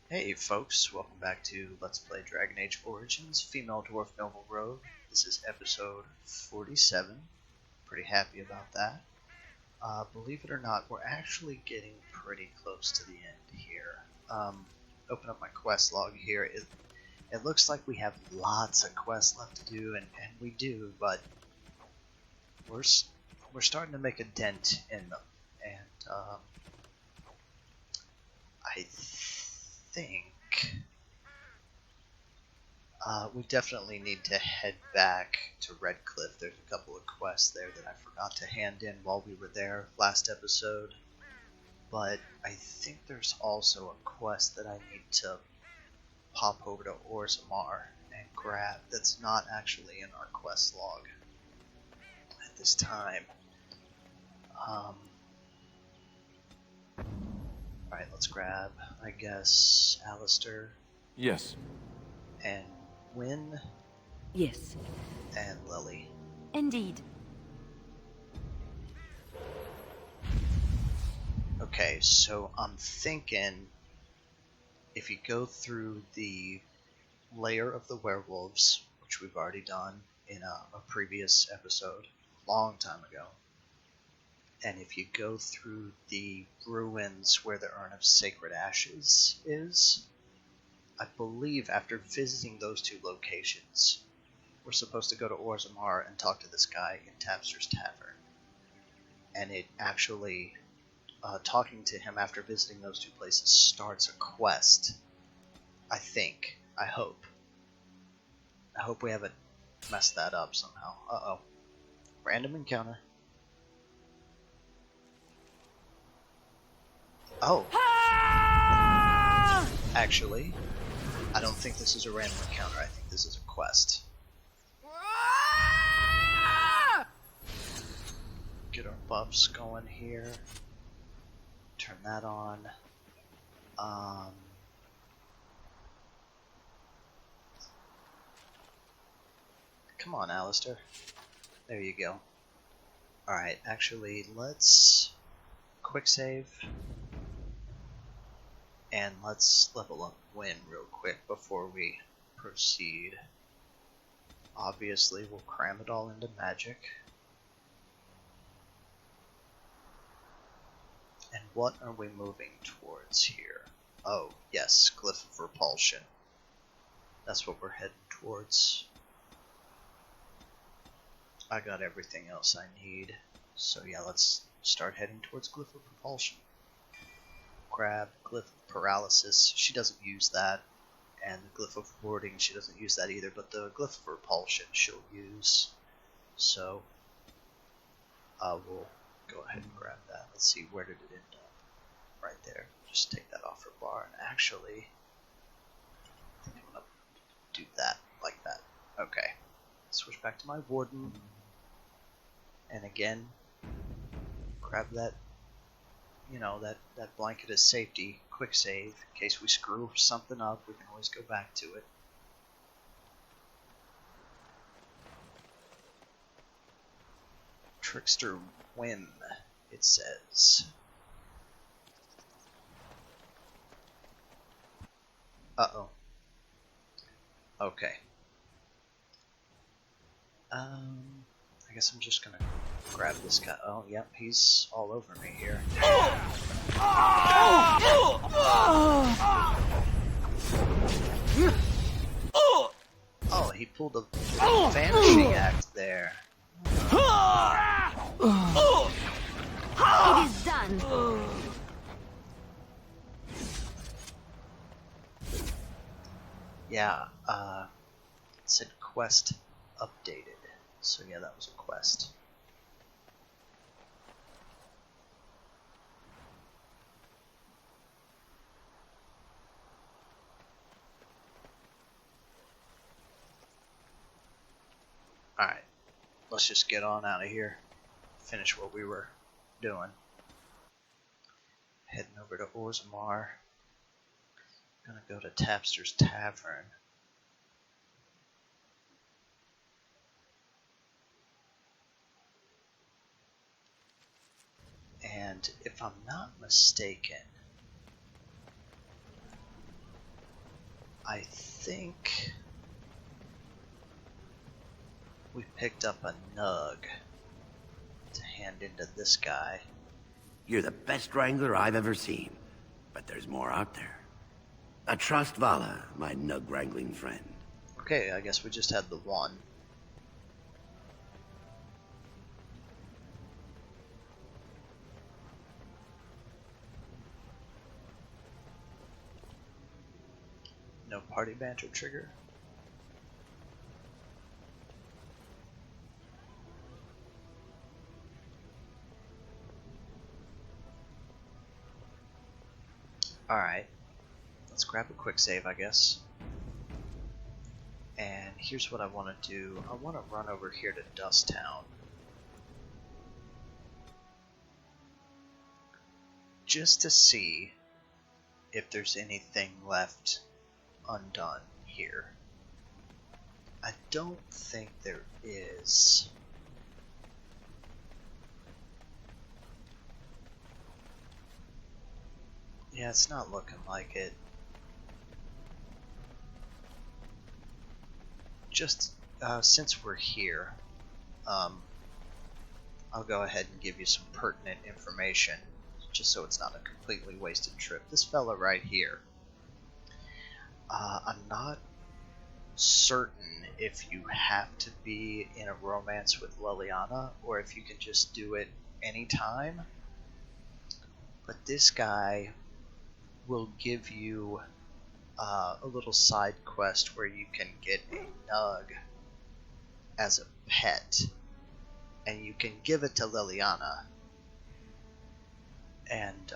Hey folks, welcome back to Let's Play Dragon Age Origins, Female Dwarf Noble Rogue. This is episode 47. Pretty happy about that. Believe it or not, we're actually getting pretty close to the end here. Open up my quest log here. It looks like we have lots of quests left to do, and we do, but we're starting to make a dent in them. And I think we definitely need to head back to Redcliffe. There's a couple of quests there that I forgot to hand in while we were there last episode, but I think there's also a quest that I need to pop over to Orzammar and grab that's not actually in our quest log at this time. Alright, let's grab, I guess, Alistair. Yes. And Wynn. Yes. And Lily. Indeed. Okay, so I'm thinking if you go through the lair of the werewolves, which we've already done in a previous episode, a long time ago, and if you go through the ruins where the Urn of Sacred Ashes is, I believe after visiting those two locations, we're supposed to go to Orzammar and talk to this guy in Tapster's Tavern. And it actually, talking to him after visiting those two places starts a quest. I think. I hope. I hope we haven't messed that up somehow. Uh-oh. Random encounter. Oh. Actually, I don't think this is a random encounter. I think this is a quest. Get our buffs going here. Turn that on. Come on, Alistair. There you go. Alright, actually, let's quick save. And let's level up Wynn real quick before we proceed. Obviously, we'll cram it all into magic. And what are we moving towards here? Oh, yes, Glyph of Repulsion. That's what we're heading towards. I got everything else I need. So yeah, let's start heading towards Glyph of Repulsion. Grab Glyph of Paralysis. She doesn't use that. And the Glyph of Warding, she doesn't use that either. But the Glyph of Repulsion she'll use. So we'll go ahead and grab that. Let's see, where did it end up? Right there. Just take that off her bar. And actually, I think I'm going to do that like that. Okay. Switch back to my Warden. And again, grab that, you know, that blanket of safety, quick save, in case we screw something up, we can always go back to it. Trickster Whim, it says. Uh-oh. Okay. I guess I'm just gonna grab this guy. Oh, yep, he's all over me here. Oh, he pulled a vanishing act there. It is done. Yeah, it said quest updated. So yeah, that was a quest. Alright, let's just get on out of here. Finish what we were doing. Heading over to Orzammar. Gonna go to Tapster's Tavern. And if I'm not mistaken, I think we picked up a nug to hand into this guy. You're the best wrangler I've ever seen, but there's more out there. I trust Vala, my nug wrangling friend. Okay, I guess we just had the one. No party banter trigger. Alright, let's grab a quick save, I guess. And here's what I want to do. I want to run over here to Dust Town. Just to see if there's anything left undone here. I don't think there is. Yeah, it's not looking like it. Just since we're here, I'll go ahead and give you some pertinent information, just so it's not a completely wasted trip. This fella right here, I'm not certain if you have to be in a romance with Liliana or if you can just do it anytime, but this guy will give you a little side quest where you can get a nug as a pet, and you can give it to Liliana, and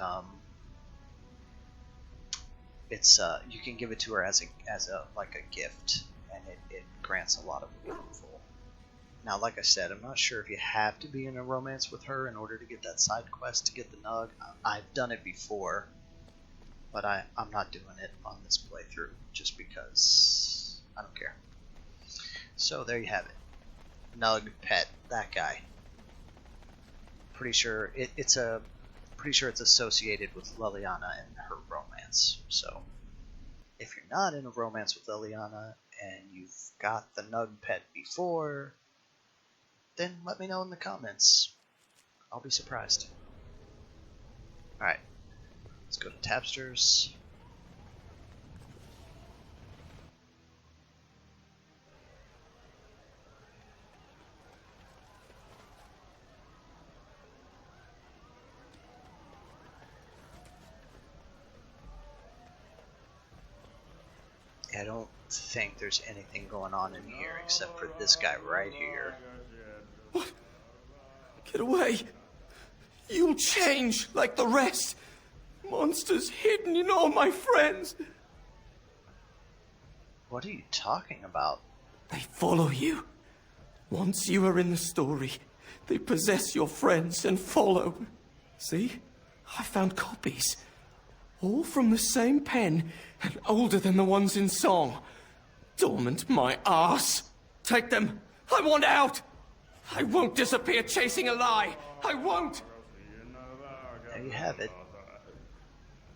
it's you can give it to her as a like a gift, and it grants a lot of approval. Now, like I said, I'm not sure if you have to be in a romance with her in order to get that side quest to get the nug. I've done it before, but I'm not doing it on this playthrough just because I don't care. So there you have it. Nug Pet, that guy. Pretty sure it's associated with Liliana and her romance. So if you're not in a romance with Liliana and you've got the Nug Pet before, then let me know in the comments. I'll be surprised. Alright. Let's go to Tapsters. I don't think there's anything going on in here except for this guy right here. What? Get away! You'll change like the rest! Monsters hidden in all my friends! What are you talking about? They follow you. Once you are in the story, they possess your friends and follow. See? I found copies. All from the same pen and older than the ones in song. Dormant my arse. Take them. I want out. I won't disappear chasing a lie. I won't. There you have it.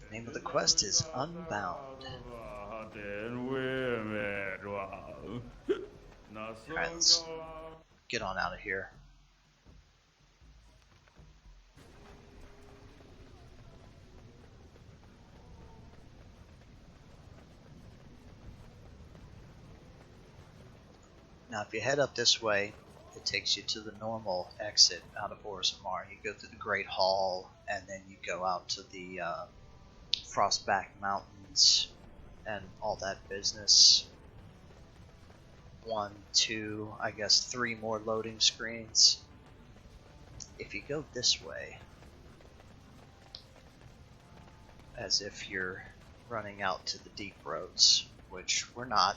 The name of the quest is Unbound. Alright, let's get on out of here. Now if you head up this way, it takes you to the normal exit out of Orzammar. You go through the Great Hall, and then you go out to the Frostback Mountains and all that business. 1, 2, I guess 3 more loading screens. If you go this way, as if you're running out to the deep roads, which we're not,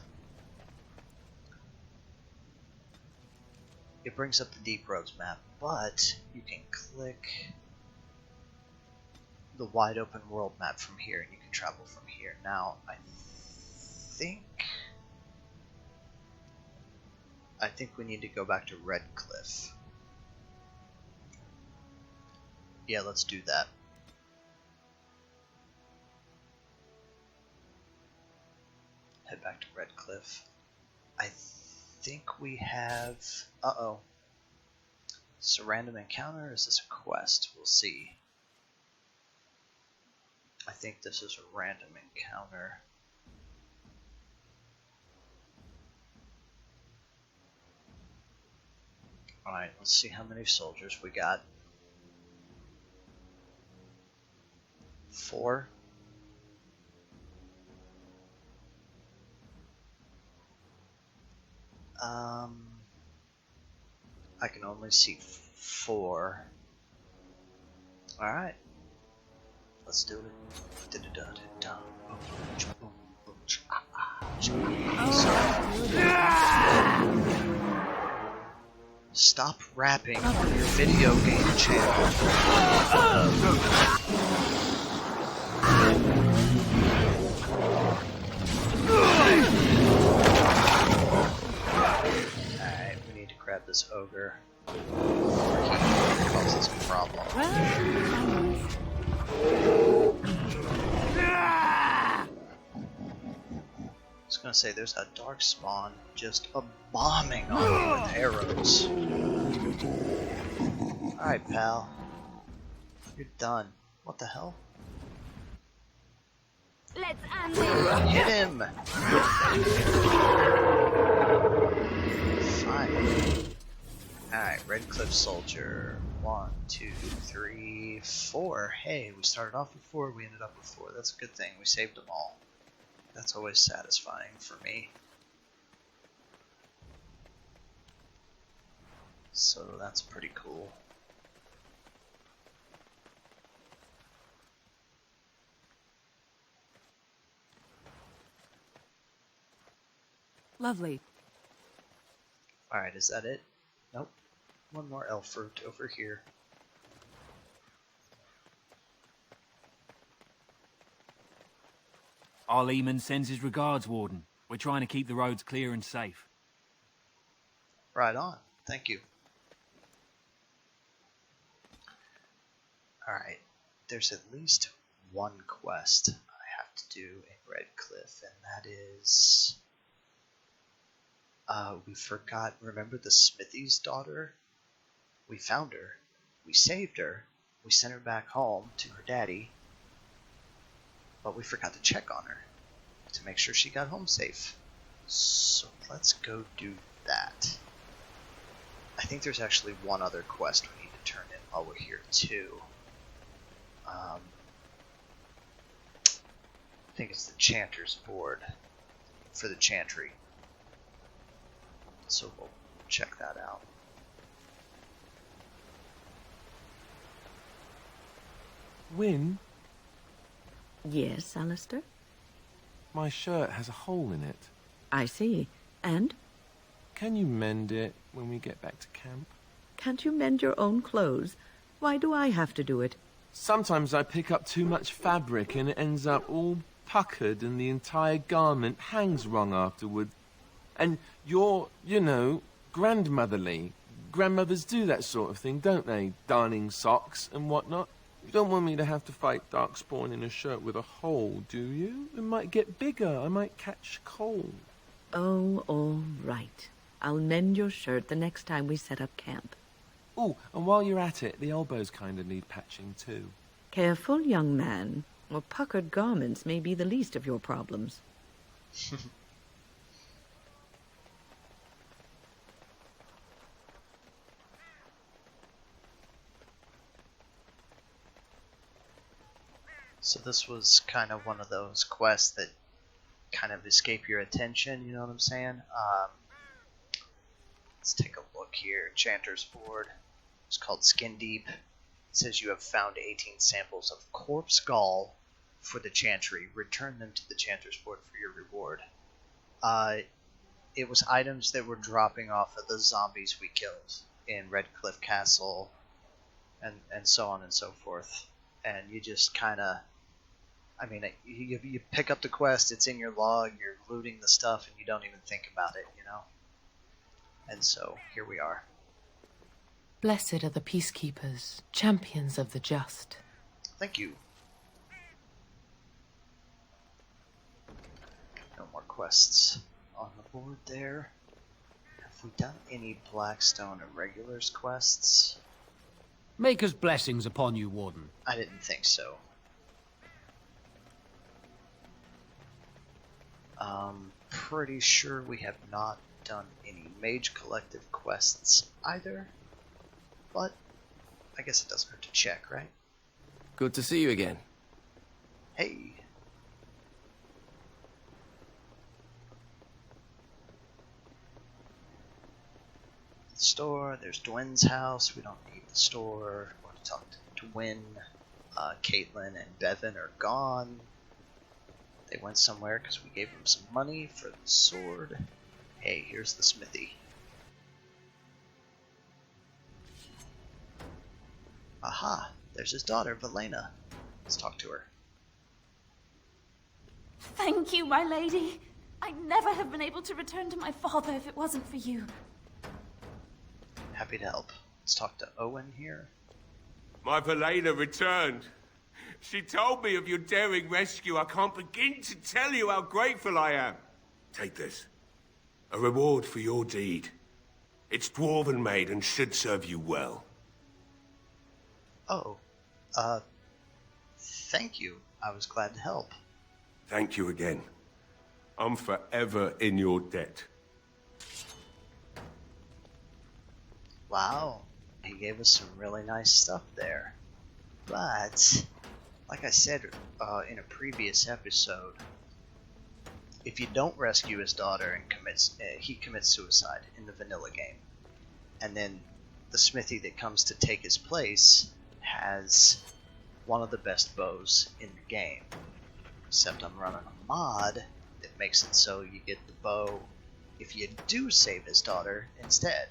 it brings up the Deep Roads map, but you can click the wide open world map from here and you can travel from here. Now, I think we need to go back to Redcliffe. Yeah, let's do that. head back to Redcliffe. I think we have... Uh-oh. Is this a random encounter or is this a quest? We'll see. I think this is a random encounter. Alright, let's see how many soldiers we got. 4. I can only see 4. Alright. Let's do it. Stop rapping on your video game channel. Alright, we need to grab this ogre before he causes a problem. I was gonna say, there's a dark spawn just bombing on me with arrows. Alright, pal. You're done. What the hell? Let's end this. Hit him! Fine. Alright, Redcliffe soldier. 1, 2, 3, 4. Hey, we started off with 4, we ended up with 4. That's a good thing. We saved them all. That's always satisfying for me. So that's pretty cool. Lovely. Alright, is that it? Nope. One more elf fruit over here. Our Lehman sends his regards, Warden. We're trying to keep the roads clear and safe. Right on. Thank you. Alright. There's at least one quest I have to do in Redcliffe, and that is... we forgot, remember the Smithy's daughter? We found her. We saved her. We sent her back home to her daddy. But we forgot to check on her to make sure she got home safe. So let's go do that. I think there's actually one other quest we need to turn in while we're here too. I think it's the Chanter's board for the Chantry. So we'll check that out. Wynne? Yes, Alistair? My shirt has a hole in it. I see. And? Can you mend it when we get back to camp? Can't you mend your own clothes? Why do I have to do it? Sometimes I pick up too much fabric and it ends up all puckered and the entire garment hangs wrong afterward. And you're, you know, grandmotherly. Grandmothers do that sort of thing, don't they? Darning socks and whatnot. You don't want me to have to fight Darkspawn in a shirt with a hole, do you? It might get bigger. I might catch cold. Oh, all right. I'll mend your shirt the next time we set up camp. Oh, and while you're at it, the elbows kind of need patching too. Careful, young man. Or puckered garments may be the least of your problems. So this was kind of one of those quests that kind of escape your attention, you know what I'm saying? Let's take a look here. Chanter's board. It's called Skin Deep. It says you have found 18 samples of corpse gall for the Chantry. Return them to the Chanter's board for your reward. It was items that were dropping off of the zombies we killed in Redcliffe Castle and so on and so forth. And you just kind of... I mean, you pick up the quest, it's in your log, you're looting the stuff, and you don't even think about it, you know? And so, here we are. Blessed are the peacekeepers, champions of the just. Thank you. No more quests on the board there. Have we done any Blackstone Irregulars quests? Maker's blessings upon you, Warden. I didn't think so. Pretty sure we have not done any Mage Collective quests either, but I guess it doesn't hurt to check, right? Good to see you again. Hey. The store, there's Dwyn's house. We don't need the store. I want to talk to Dwyn. Caitlin and Bevan are gone. They went somewhere because we gave them some money for the sword. Hey, here's the smithy. Aha, there's his daughter, Velena. Let's talk to her. Thank you, my lady. I'd never have been able to return to my father if it wasn't for you. Happy to help. Let's talk to Owen here. My Velena returned. She told me of your daring rescue. I can't begin to tell you how grateful I am. Take this. A reward for your deed. It's dwarven made and should serve you well. Oh, thank you. I was glad to help. Thank you again. I'm forever in your debt. Wow, he gave us some really nice stuff there. But, like I said in a previous episode, if you don't rescue his daughter and he commits suicide in the vanilla game, and then the smithy that comes to take his place has one of the best bows in the game. Except I'm running a mod that makes it so you get the bow if you do save his daughter instead.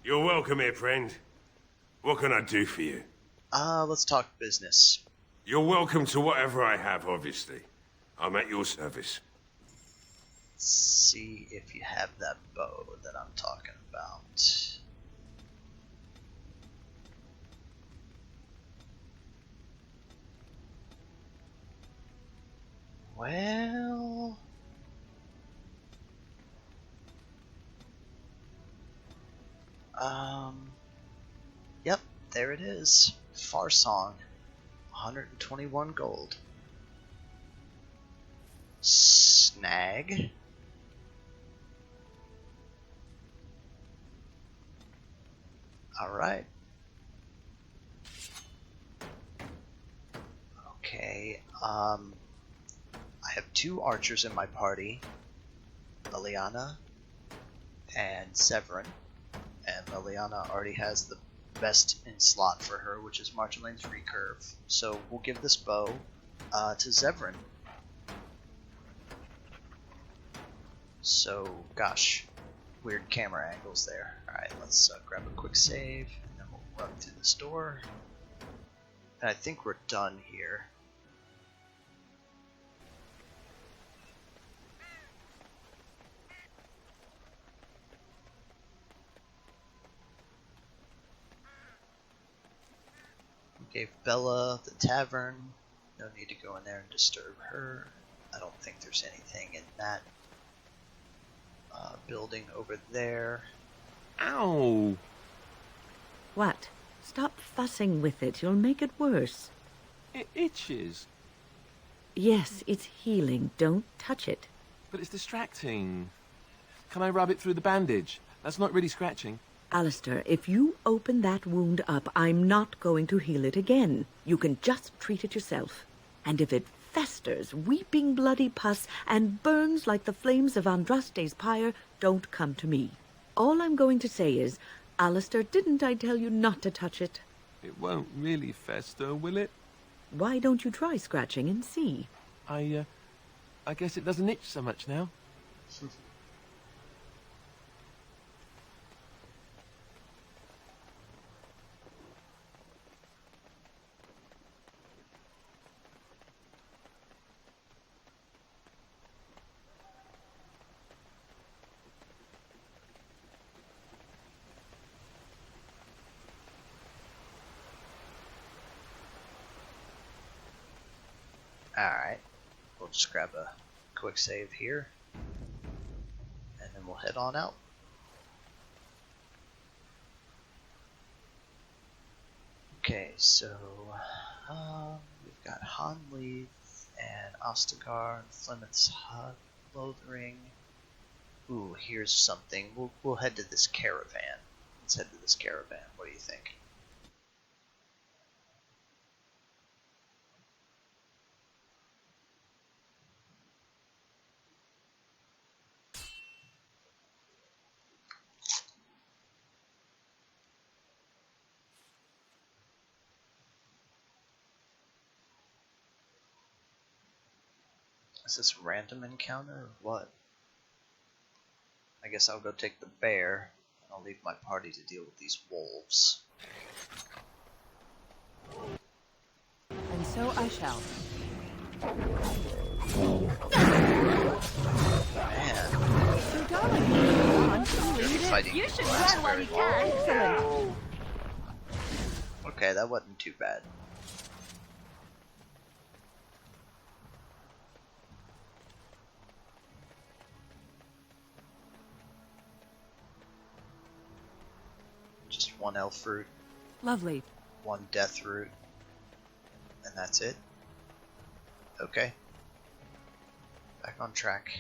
You're welcome here, friend. What can I do for you? Let's talk business. You're welcome to whatever I have, obviously. I'm at your service. Let's see if you have that bow that I'm talking about. Well... Yep, there it is. Farsong. 121 gold. Snag. Alright. Okay, I have 2 archers in my party. Liliana and Zevran. And Liliana already has the best in slot for her, which is Marching Lane's recurve. So we'll give this bow to Zevran. So, gosh, weird camera angles there. Alright, let's grab a quick save, and then we'll run through this door. And I think we're done here. Gave Bella the tavern. No need to go in there and disturb her. I don't think there's anything in that building over there. Ow! What? Stop fussing with it. You'll make it worse. It itches. Yes, it's healing. Don't touch it. But it's distracting. Can I rub it through the bandage? That's not really scratching. Alistair, if you open that wound up, I'm not going to heal it again. You can just treat it yourself. And if it festers, weeping bloody pus, and burns like the flames of Andraste's pyre, don't come to me. All I'm going to say is, Alistair, didn't I tell you not to touch it? It won't really fester, will it? Why don't you try scratching and see? I guess it doesn't itch so much now. Alright, we'll just grab a quick save here, and then we'll head on out. Okay, so we've got Hanli and Ostagar and Flemeth's Hut, Lothering. Ooh, here's something. We'll head to this caravan. Let's head to this caravan. What do you think? Is this a random encounter or what? I guess I'll go take the bear, and I'll leave my party to deal with these wolves. And so I shall. Man, So darling, come on, you're read it. fighting You should last run while very you long. can. Excellent. Okay, that wasn't too bad. Just one elf root, Lovely. one death root, and that's it. Okay. Back on track.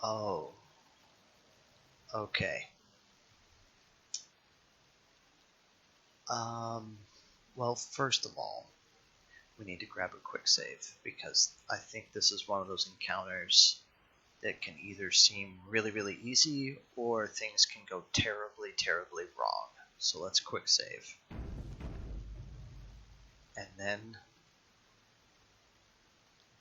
Oh. Okay. Well, first of all, we need to grab a quick save, because I think this is one of those encounters that can either seem really, really easy, or things can go terribly, terribly wrong. So let's quick save. And then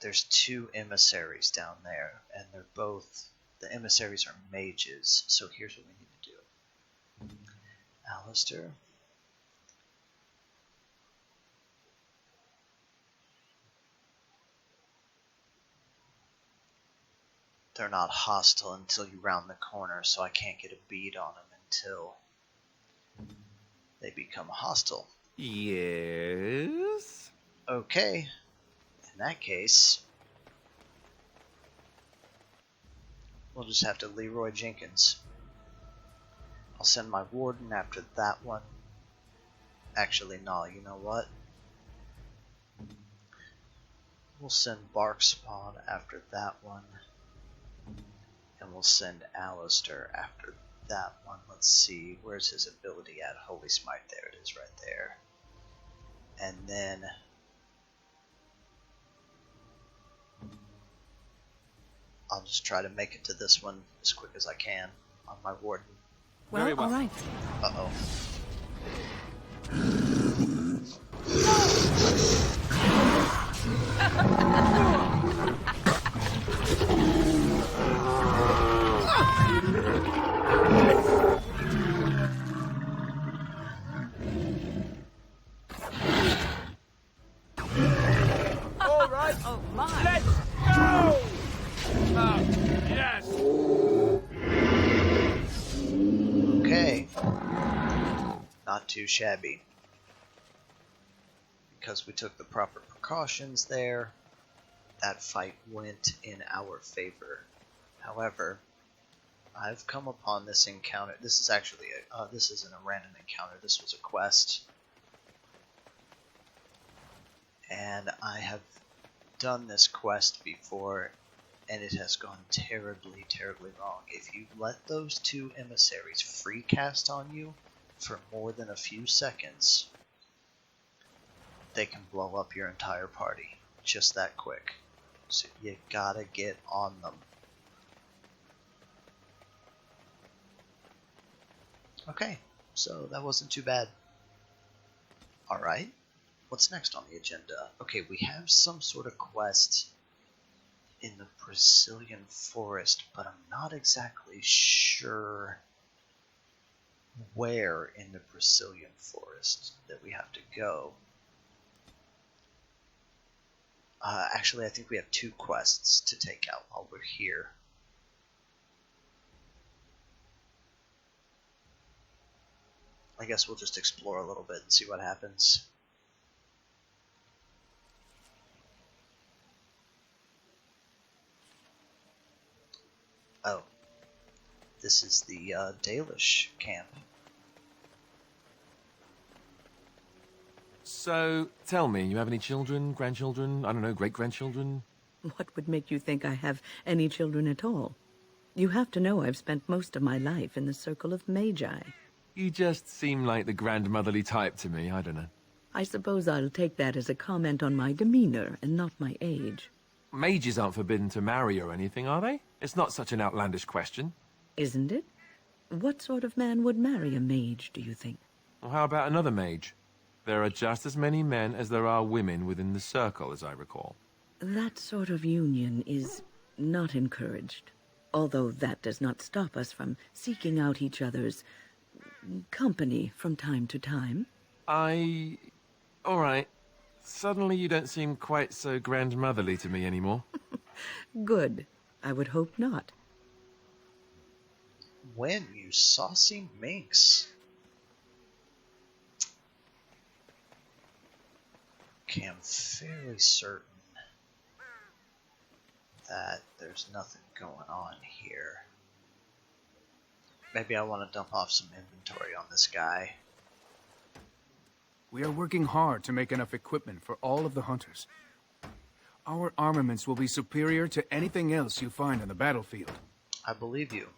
there's two emissaries down there, and they're both, the emissaries are mages, so here's what we need to do. Alistair. They're not hostile until you round the corner, so I can't get a bead on them until they become hostile. Yes? Okay, in that case, we'll just have to Leroy Jenkins. I'll send my warden after that one. Actually, no, you know what? We'll send Barkspawn after that one. And we'll send Alistair after that one. Let's see, where's his ability at? Holy Smite, there it is right there. And then I'll just try to make it to this one as quick as I can on my warden. Well, all right. Uh-oh. All right, Oh, my. let's go! Yes! Okay. Not too shabby. Because we took the proper precautions there, that fight went in our favor. However, I've come upon this encounter. This is actually this isn't a random encounter. This was a quest, and I have done this quest before, and it has gone terribly, terribly wrong. If you let those two emissaries free cast on you for more than a few seconds, they can blow up your entire party just that quick. So you gotta get on them. Okay, so that wasn't too bad. Alright, what's next on the agenda? Okay, we have some sort of quest in the Brazilian forest, but I'm not exactly sure where in the Brazilian forest that we have to go. Actually, I think we have two quests to take out while we're here. I guess we'll just explore a little bit and see what happens. Oh. This is the Dalish Camp. So, tell me, you have any children, grandchildren, I don't know, great-grandchildren? What would make you think I have any children at all? You have to know I've spent most of my life in the circle of magi. You just seem like the grandmotherly type to me, I don't know. I suppose I'll take that as a comment on my demeanor and not my age. Mages aren't forbidden to marry or anything, are they? It's not such an outlandish question. Isn't it? What sort of man would marry a mage, do you think? Well, how about another mage? There are just as many men as there are women within the circle, as I recall. That sort of union is not encouraged, although that does not stop us from seeking out each other's company from time to time. All right. Suddenly you don't seem quite so grandmotherly to me anymore. Good. I would hope not. When, you saucy minx? Okay, I'm fairly certain that there's nothing going on here. Maybe I want to dump off some inventory on this guy. We are working hard to make enough equipment for all of the hunters. Our armaments will be superior to anything else you find on the battlefield. I believe you.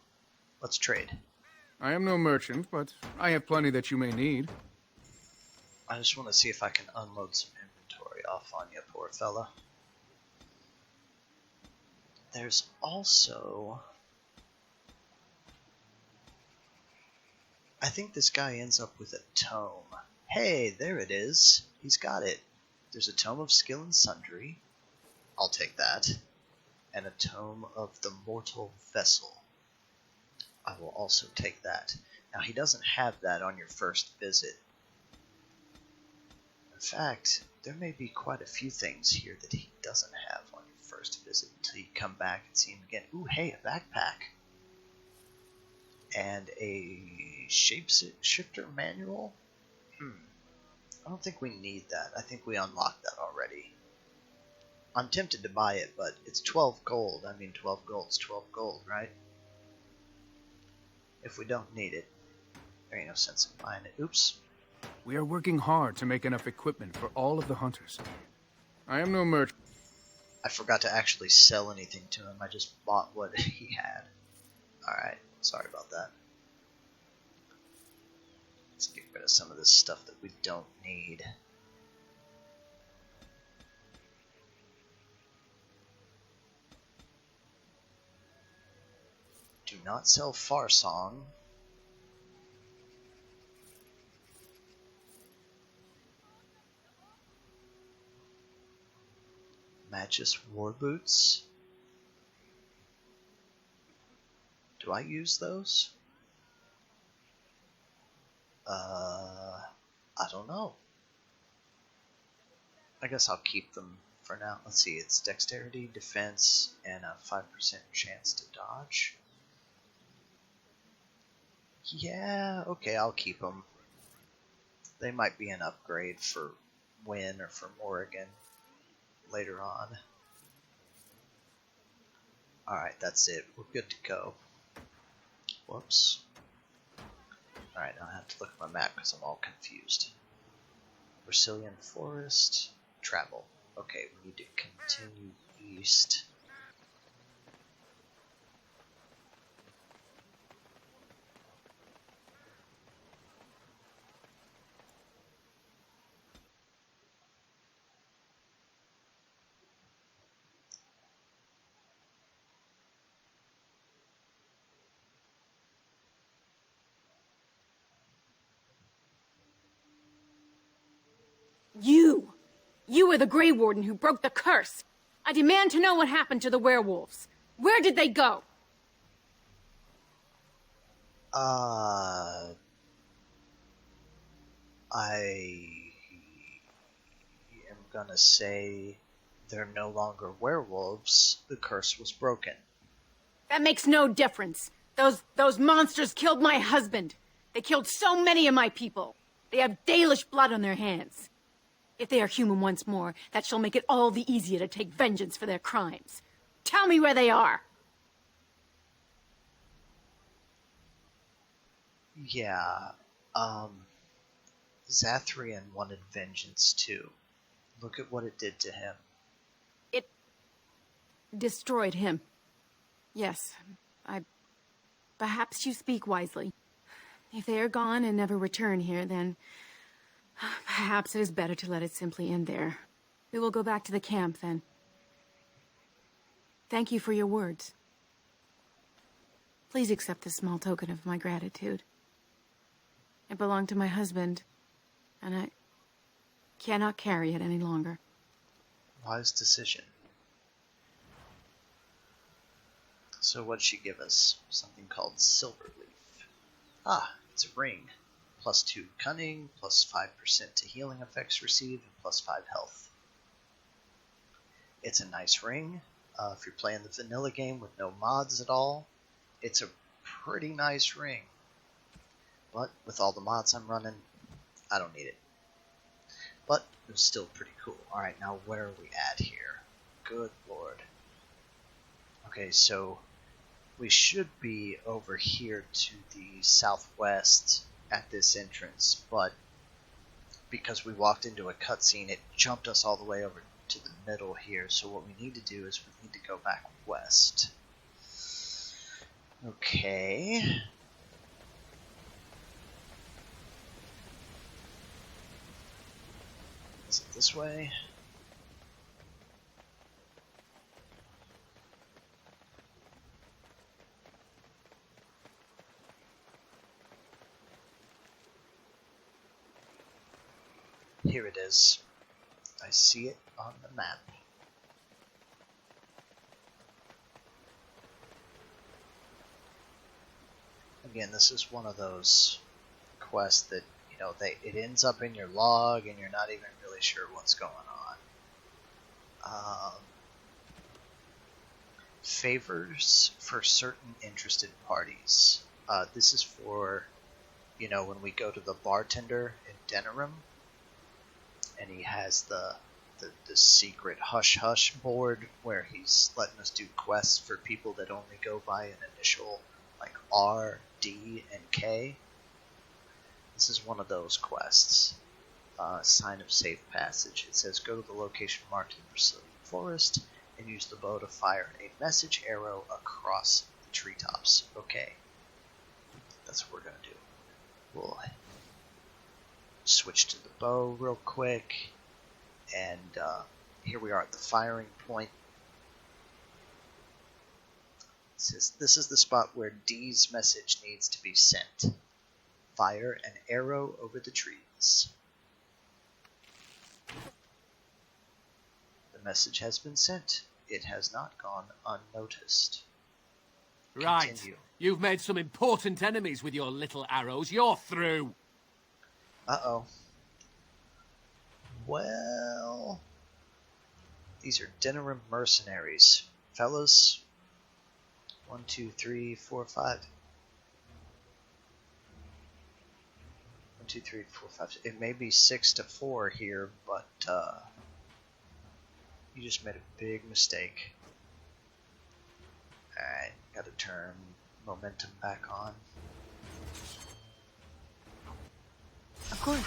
Let's trade. I am no merchant, but I have plenty that you may need. I just want to see if I can unload some inventory off on you, poor fella. There's also... I think this guy ends up with a tome. Hey, there it is. He's got it. There's a tome of skill and sundry. I'll take that. And a tome of the mortal vessel. I will also take that. Now, he doesn't have that on your first visit. In fact, there may be quite a few things here that he doesn't have on your first visit until you come back and see him again. Ooh, hey, a backpack. And a shapeshifter manual? I don't think we need that. I think we unlocked that already. I'm tempted to buy it, but it's 12 gold. I mean, 12 gold's 12 gold, right? If we don't need it, there ain't no sense in buying it. Oops. We are working hard to make enough equipment for all of the hunters. I am no merchant. I forgot to actually sell anything to him. I just bought what he had. Alright, sorry about that. Let's get rid of some of this stuff that we don't need. Do not sell Farsong. Magus war boots. Do I use those? I don't know. I guess I'll keep them for now. Let's see, it's dexterity, defense, and a 5% chance to dodge. Yeah, okay, I'll keep them. They might be an upgrade for Wynn or for Morrigan later on. Alright, that's it. We're good to go. Whoops. Alright, now I have to look at my map because I'm all confused. Brazilian Forest. Travel. Okay, we need to continue east. You were the Grey Warden who broke the curse. I demand to know what happened to the werewolves. Where did they go? I am gonna say they're no longer werewolves. The curse was broken. That makes no difference. Those monsters killed my husband. They killed so many of my people. They have Dalish blood on their hands. If they are human once more, that shall make it all the easier to take vengeance for their crimes. Tell me where they are. Yeah, Zathrian wanted vengeance too. Look at what it did to him. It destroyed him. Yes, perhaps you speak wisely. If they are gone and never return here, then perhaps it is better to let it simply end there. We will go back to the camp then. Thank you for your words. Please accept this small token of my gratitude. It belonged to my husband, and I cannot carry it any longer. Wise decision. So what'd she give us? Something called Silverleaf. Ah, it's a ring. +2 cunning, +5% to healing effects received, and +5 health. It's a nice ring. If you're playing the vanilla game with no mods at all, it's a pretty nice ring. But with all the mods I'm running, I don't need it. But it was still pretty cool. Alright, now where are we at here? Good lord. Okay, so we should be over here to the southwest at this entrance, but because we walked into a cutscene, it jumped us all the way over to the middle here. So what we need to do is we need to go back west. Okay. Is it this way? Here it is. I see it on the map. Again, this is one of those quests that, you know, it ends up in your log and you're not even really sure what's going on. Favors for certain interested parties. This is for, you know, when we go to the bartender in Denerim, and he has the secret hush-hush board where he's letting us do quests for people that only go by an initial like R, D, and K. This is one of those quests. Sign of safe passage. It says go to the location marked in the Brazilian forest and use the bow to fire a message arrow across the treetops. Okay. That's what we're going to do. We'll switch to the bow real quick, and here we are at the firing point. It says this is the spot where D's message needs to be sent. Fire an arrow over the trees. The message has been sent. It has not gone unnoticed. Right. Continue. You've made some important enemies with your little arrows. You're through. Uh-oh. Well, these are Denerim mercenaries. Fellas, 1, 2, 3, 4, 5. 1, 2, 3, 4, 5. It may be 6 to 4 here, but you just made a big mistake. Alright, gotta turn momentum back on. Of course.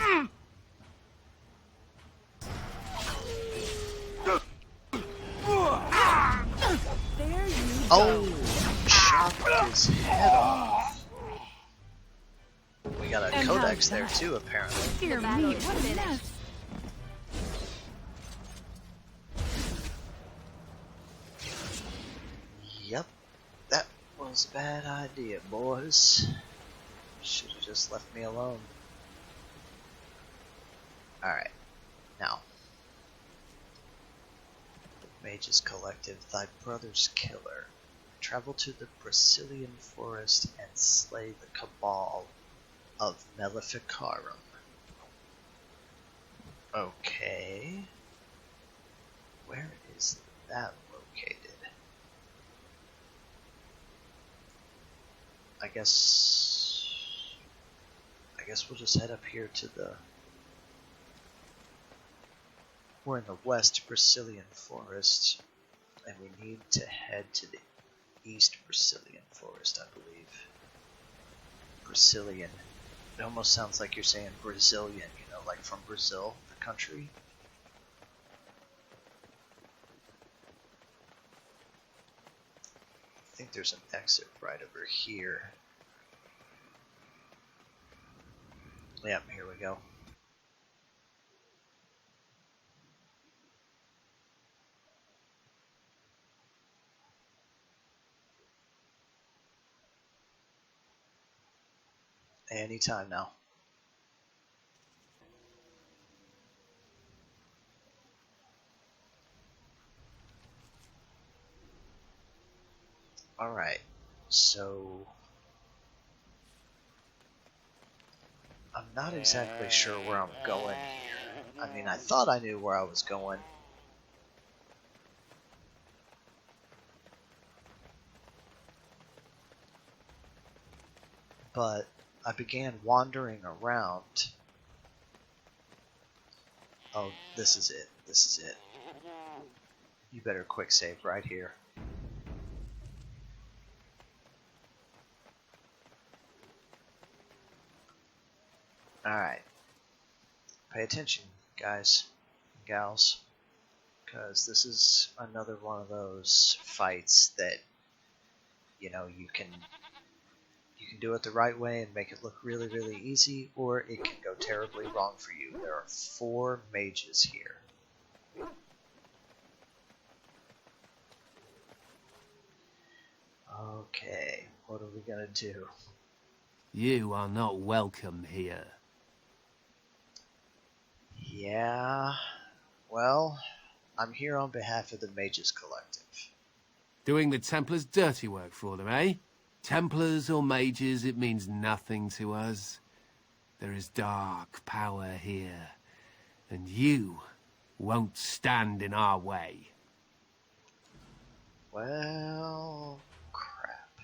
There you go. Oh, shot his head off. We got a codex there too, apparently. Dear me, what a mess. Yep, that was a bad idea, boys. Should have just left me alone. Alright, now. The Mages Collective, thy brother's killer. Travel to the Brazilian forest and slay the cabal of Maleficarum. Okay. Where is that located? I guess guess we'll just head up here to the... We're in the West Brazilian Forest, and we need to head to the East Brazilian Forest, I believe. Brazilian. It almost sounds like you're saying Brazilian, you know, like from Brazil, the country. I think there's an exit right over here. Yep, here we go. Anytime now. Alright, so I'm not exactly sure where I'm going here. I mean, I thought I knew where I was going. But I began wandering around. Oh, this is it. This is it. You better quick save right here. Alright. Pay attention, guys and gals. Because this is another one of those fights that, you know, you can do it the right way and make it look really, really easy, or it can go terribly wrong for you. There are 4 mages here. Okay, what are we gonna do? You are not welcome here. Yeah, well, I'm here on behalf of the Mages Collective. Doing the Templars' dirty work for them, eh? Templars or mages, it means nothing to us. There is dark power here, and you won't stand in our way. Well, crap.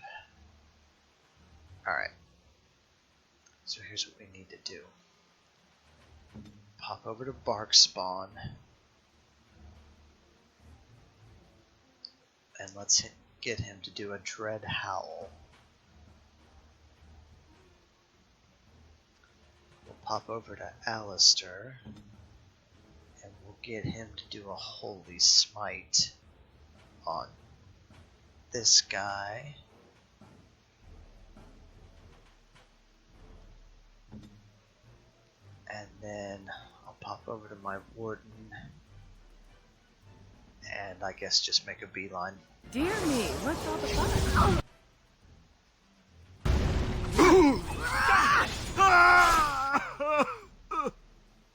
Alright. So here's what we need to do. Pop over to Bark Spawn. And let's get him to do a Dread Howl. We'll pop over to Alistair. And we'll get him to do a Holy Smite on this guy. And then I'll pop over to my Warden. And I guess just make a beeline. Dear me, what's all the fun?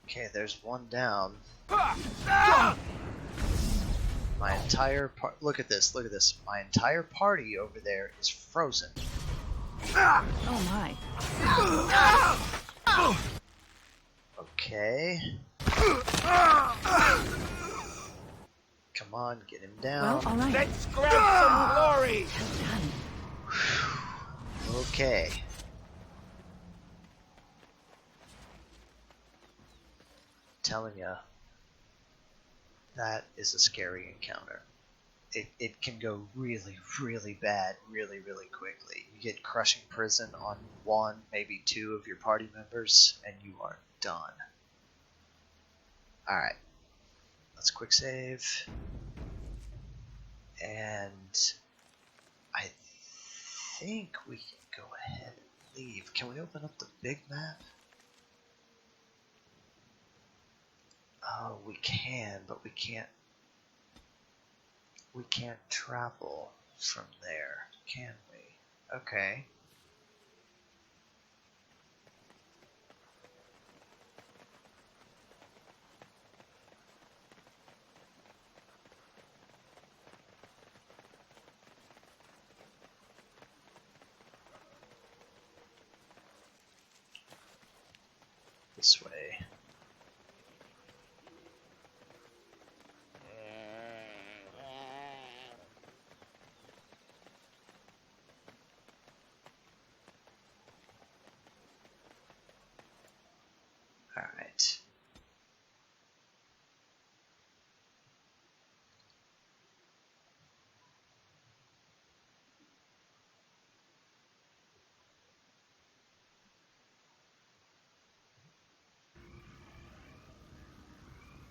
Okay, there's one down. My entire look at this, look at this. My entire party over there is frozen. Oh my. Okay. Come on, get him down. Well, all right. Let's grab some glory! Okay. Telling ya, that is a scary encounter. It can go really, really bad really, really quickly. You get crushing prison on 1, maybe 2 of your party members, and you are done. Alright. Let's quick save. And I think we can go ahead and leave. Can we open up the big map? Oh, we can, but we can't travel from there, can we? Okay. This way. Alright.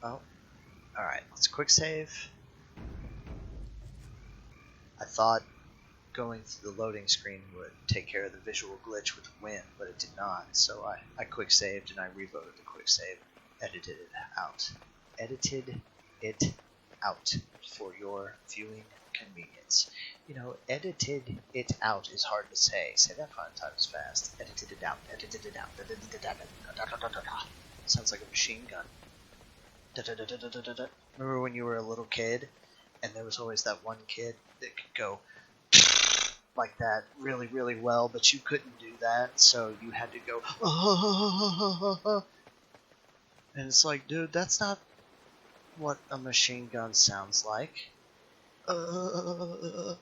Oh, alright, let's quick save. I thought going through the loading screen would take care of the visual glitch with wind, but it did not, so I quick saved and I reloaded the quick save, edited it out. Edited it out for your viewing convenience. You know, edited it out is hard to say. Say that 5 times fast. Edited it out, edited it out, edited it out. Sounds like a machine gun. Remember when you were a little kid and there was always that one kid that could go like that really, really well, but you couldn't do that, so you had to go and it's like, dude, that's not what a machine gun sounds like. You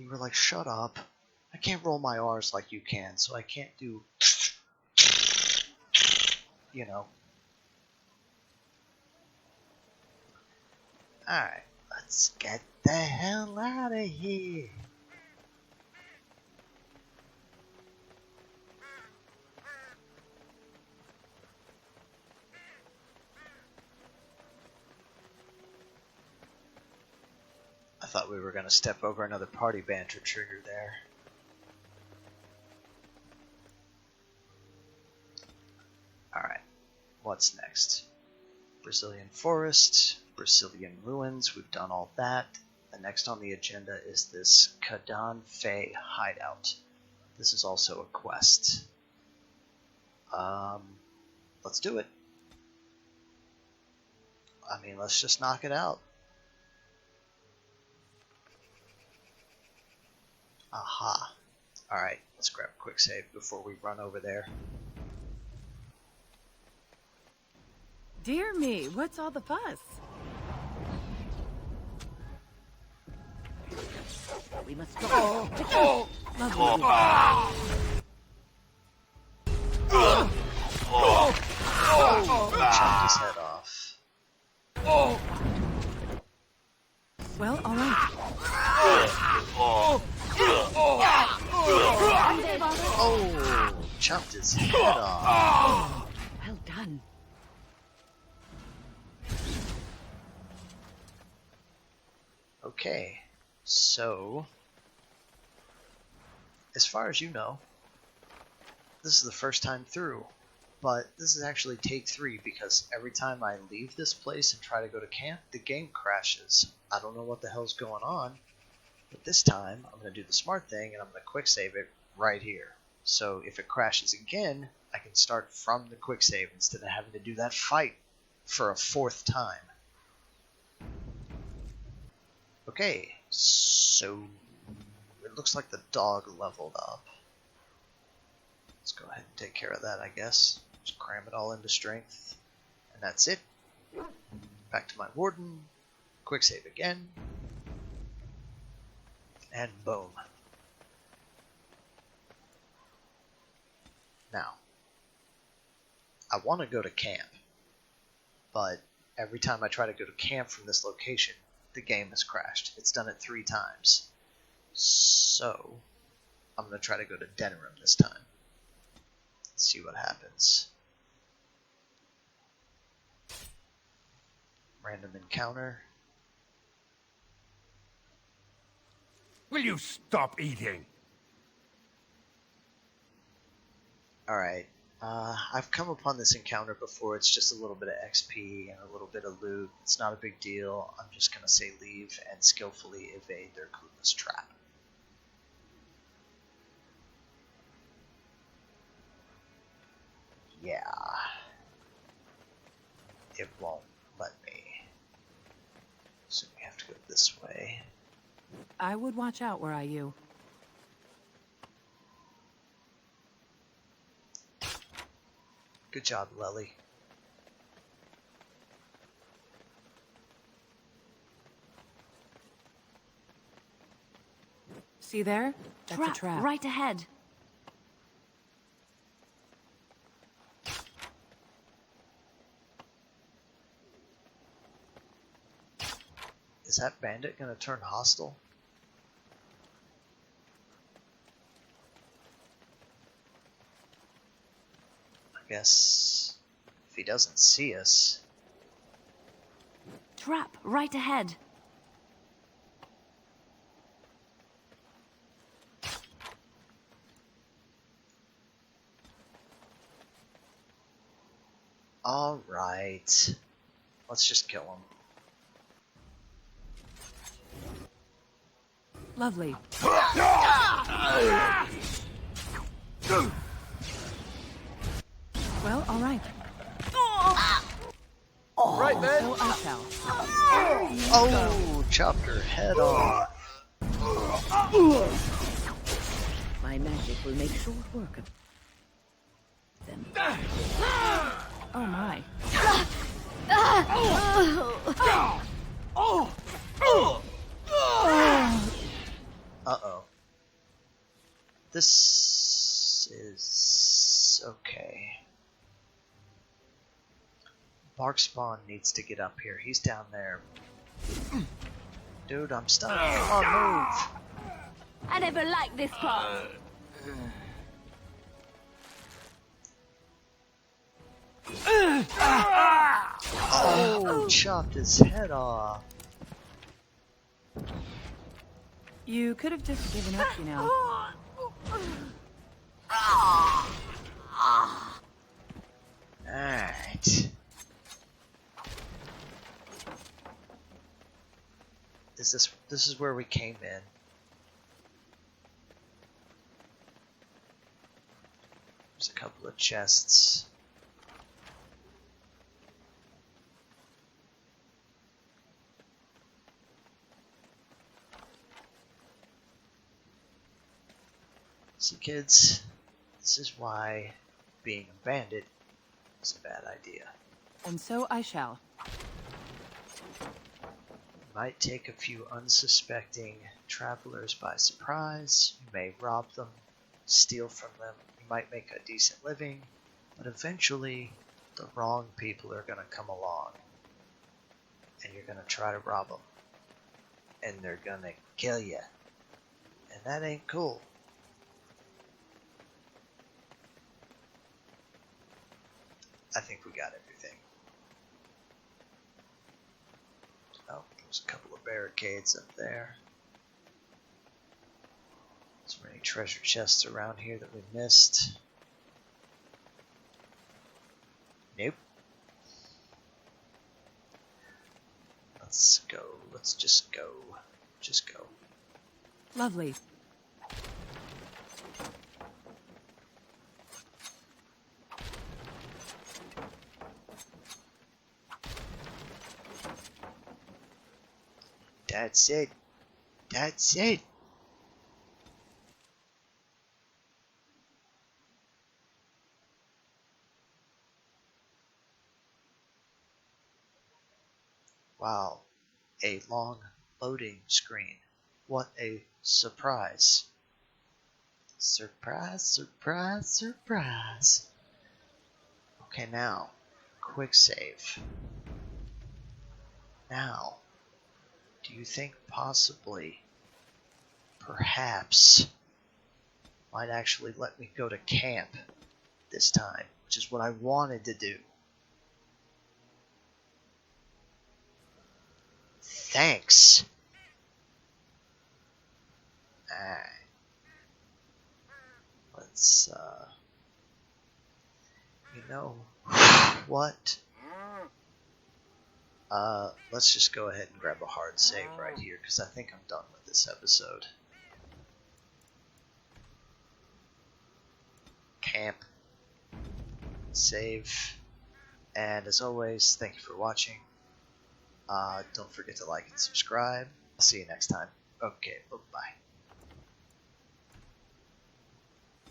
were like, shut up. I can't roll my R's like you can, so I can't do, you know. Alright, let's get the hell out of here. I thought we were going to step over another party banter trigger there. Alright, what's next? Brazilian Forest, Brazilian Ruins, we've done all that. The next on the agenda is this Kadan Fey hideout. This is also a quest. Let's do it. I mean, let's just knock it out. Aha. Alright, let's grab a quick save before we run over there. Dear me, what's all the fuss? We must go. Lovely. Chopped his head off. Well, all right. Oh, chopped his head off. Well done. Okay, so as far as you know, this is the first time through, but this is actually take 3 because every time I leave this place and try to go to camp, the game crashes. I don't know what the hell's going on, but this time I'm going to do the smart thing and I'm going to quick save it right here. So if it crashes again, I can start from the quick save instead of having to do that fight for a 4th time. Okay, so it looks like the dog leveled up. Let's go ahead and take care of that, I guess. Just cram it all into strength. And that's it. Back to my warden. Quick save again. And boom. Now, I want to go to camp. But every time I try to go to camp from this location, the game has crashed. It's done it 3 times. So, I'm going to try to go to Denerim this time. Let's see what happens. Random encounter. Will you stop eating? Alright. I've come upon this encounter before. It's just a little bit of XP and a little bit of loot. It's not a big deal. I'm just going to say leave and skillfully evade their clueless trap. Yeah. It won't let me. So we have to go this way. I would watch out were I you. Good job, Lely. See there? That's a trap. Right ahead. Is that bandit gonna turn hostile? I guess if he doesn't see us. Trap right ahead. All right, let's just kill him. Lovely. Well, all right. Right then. So I shall. Oh, chopped her head off. My magic will make short work of them. Oh my. Uh-oh. This is okay. Barkspawn needs to get up here. He's down there. Dude, I'm stuck. Come on, move. I never liked this part. Oh, chopped his head off. You could have just given up, you know. Alright. This is where we came in. There's a couple of chests. See, kids, this is why being a bandit is a bad idea. And so I shall. You might take a few unsuspecting travelers by surprise. You may rob them, steal from them. You might make a decent living, but eventually the wrong people are going to come along and you're going to try to rob them and they're going to kill you, and that ain't cool. I think we got everything. Oh, there's a couple of barricades up there. Is there any treasure chests around here that we missed? Nope. Let's go. Let's just go. Just go. Lovely. That's it. That's it. Wow, a long loading screen. What a surprise. Surprise, surprise, surprise. Okay, now, quick save. Now, do you think possibly, perhaps, might actually let me go to camp this time, which is what I wanted to do? Thanks. Alright. Let's, you know what? Let's just go ahead and grab a hard save right here, because I think I'm done with this episode. Camp. Save. And as always, thank you for watching. Don't forget to like and subscribe. I'll see you next time. Okay, bye-bye.